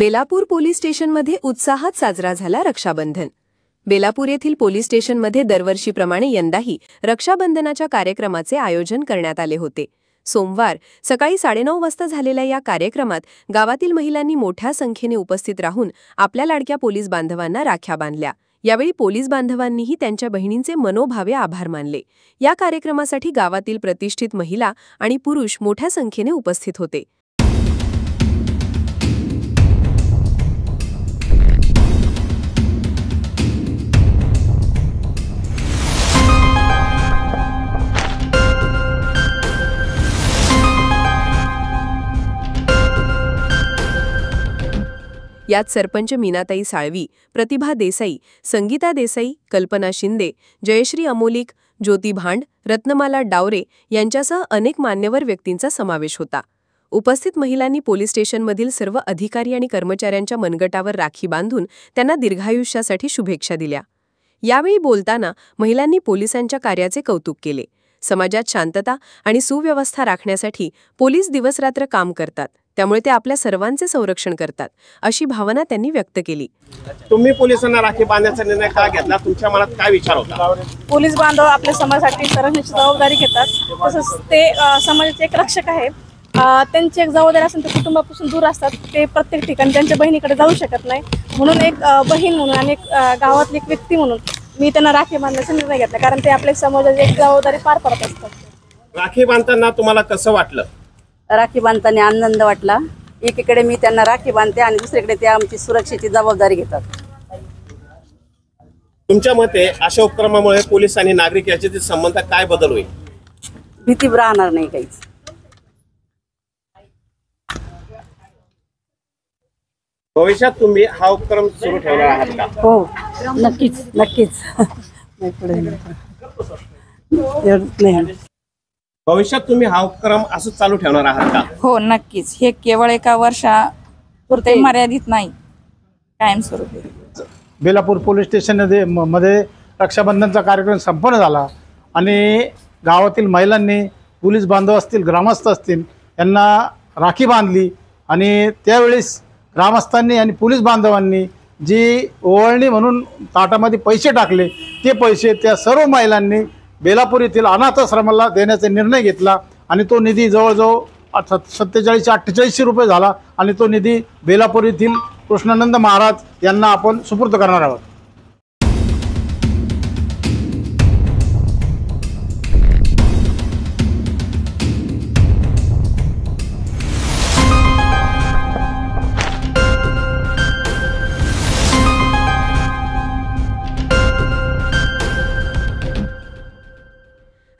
Belapur police स्टेशनमध्ये उत्साहात साजरा झाला रक्षाबंधन। बेलापूर येथील पोलीस स्टेशनमध्ये दरवर्षीप्रमाणे यंदाही रक्षाबंधनाच्या कार्यक्रमाचे आयोजन करण्यात आले होते। सोमवार सकाळी 9:30 वाजता झालेल्या या कार्यक्रमात गावातील महिलांनी मोठ्या संख्येने उपस्थित राहून आपल्या लाडक्या पोलीस बांधवांना राख्या बांधल्या। यावेळी पोलीस बांधवांनीही त्यांच्या बहिणींचे मनोभावे आभार मानले। या कार्यक्रमासाठी गावातील प्रतिष्ठित महिला आणि पुरुष मोठ्या संख्येने उपस्थित होते। यात सरपंच मीनाताई साळवी, प्रतिभा देसाई, संगीता देसाई, कल्पना शिंदे, जयश्री अमोलिक, ज्योती भांड, रत्नमाला डावरे यांच्यासह अनेक मान्यवर व्यक्तींचा समावेश होता। उपस्थित महिलांनी पोलीस स्टेशनमधील सर्व अधिकारी आणि कर्मचाऱ्यांच्या मनगटावर राखी बांधून त्यांना दीर्घायुष्यासाठी शुभेच्छा दिल्या। यावेळी बोलताना महिलांनी पोलिसांच्या कार्याचे कौतुक केले। समाजात शांतता आणि सुव्यवस्था राखण्यासाठी पोलीस दिवसरात्र काम करतात, त्यामुळे ते आपल्या सर्वांचे संरक्षण करतात, अशी भावना त्यांनी व्यक्त केली। तुम्ही पोलिसांना राखी बांधण्याचा निर्णय का घेतला? तुमच्या मनात काय विचार होता? पोलीस बांधव आपल्या समाजासाठी संरक्षणाची जबाबदारी घेतात, तसंच ते समाजाचे एक रक्षक आहे। त्यांची एक जबाबदारी असून ते कुटुंबापासून दूर असतात, ते प्रत्येक ठिकाणी त्यांच्या बहिणीकडे जाऊ शकत नाही। म्हणून एक बहीण म्हणून आणि एक गावातली एक व्यक्ती म्हणून मी त्यांना राखी बांधण्याचा निर्णय घेतला, कारण ते आपल्या समाजाची एक जबाबदारी पार पाडत असतात। राखी बांधताना तुम्हाला कसं वाटलं? राखी बांधताना आनंद वाटला। एकीकडे मी त्यांना राखी बांधते आणि दुसरीकडे ते आमची सुरक्षेची जबाबदारी घेतात। तुमच्या मते अशा उपक्रमामुळे पोलीस आणि नागरिक याचे संबंध काय बदल होईल? भीती राहणार नाही काहीच। भविष्यात तुम्ही हा उपक्रम सुरू ठेवणार आहात का? हो, नक्कीच नक्कीच। भविष्यात तुम्ही हा उपक्रम असंच चालू ठेवणार आहात का? हो, नक्कीच। हे केवळ एका वर्षापुरते मर्यादित नाही, कायमस्वरूपी। बेलापूर पोलीस स्टेशन मध्ये रक्षाबंधनचा कार्यक्रम संपन्न झाला आणि गावातील महिलांनी, पोलीस बांधव असतील, ग्रामस्थ असतील, यांना राखी बांधली आणि त्यावेळेस ग्रामस्थांनी आणि पोलीस बांधवांनी जी ओवाळणी म्हणून ताटामध्ये पैसे टाकले, ते पैसे त्या सर्व महिलांनी बेलापूर येथील अनाथाश्रमाला देण्याचा निर्णय घेतला आणि तो निधी जवळजवळ 4748 रुपये झाला आणि तो निधी बेलापूर येथील कृष्णानंद महाराज यांना आपण सुपूर्द करणार आहोत।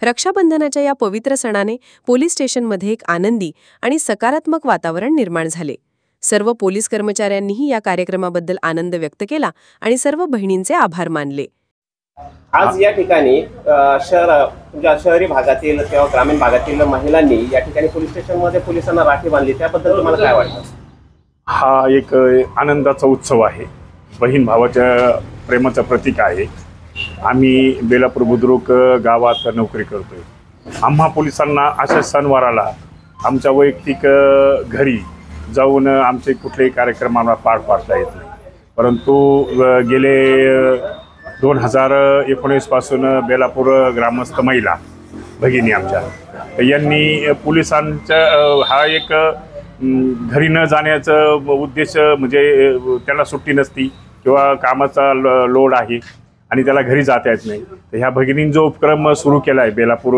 रक्षाबंधनाच्या या पवित्र सणाने पोलीस स्टेशनमध्ये एक आनंदी आणि सकारात्मक वातावरण निर्माण झाले। सर्व पोलीस कर्मचाऱ्यांनीही या कार्यक्रमाबद्दल आनंद व्यक्त केला आणि सर्व बहिणींचे आभार मानले। आज या ठिकाणी शहरी भागातील किंवा ग्रामीण भागातील महिलांनी या ठिकाणी पोलीस स्टेशनमध्ये पोलिसांना राखी बांधली, त्याबद्दल तुम्हाला काय वाटतं? हा एक आनंदाचा उत्सव आहे, बहीण भावाच्या प्रेमाचं प्रतीक आहे। आम्ही बेलापूर बुद्रुक गावात नोकरी करतोय। आम्हा पोलिसांना अशा सणवाराला आमच्या वैयक्तिक घरी जाऊन आमचे कुठलेही कार्यक्रमांना पार पाडता येत नाही, परंतु गेले 2019 पासून बेलापूर ग्रामस्थ महिला भगिनी आमच्या यांनी पोलिसांच्या हा एक घरी न जाण्याचं उद्देश म्हणजे त्याला सुट्टी नसती किंवा कामाचा लोड आहे आणि त्याला घरी जाता येत नाही, तर ह्या भगिनींनी जो उपक्रम सुरू केला आहे बेलापूर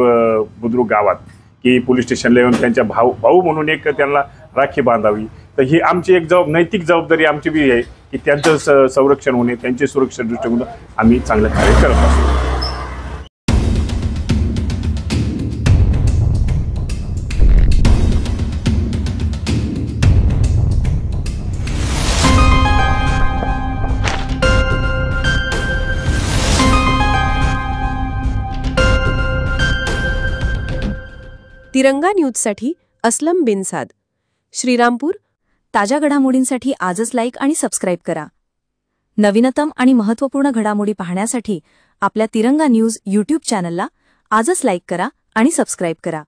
बुद्रुक गावात की पोलीस स्टेशनला येऊन त्यांच्या भाऊ म्हणून एक त्यांना राखी बांधावी, तर ही आमची एक नैतिक जबाबदारी आमची बी आहे की त्यांचं संरक्षण होणे, त्यांचे सुरक्षा दृष्टिकोन आम्ही चांगलं कार्य करत असतो। तिरंगा न्यूजसाठी असलम बिनसाद, श्रीरामपूर। ताज्या घडामोडींसाठी आजच लाईक आणि सबस्क्राईब करा। नवीनतम आणि महत्त्वपूर्ण घडामोडी पाहण्यासाठी आपल्या तिरंगा न्यूज यूट्यूब चॅनलला आजच लाईक करा आणि सबस्क्राईब करा।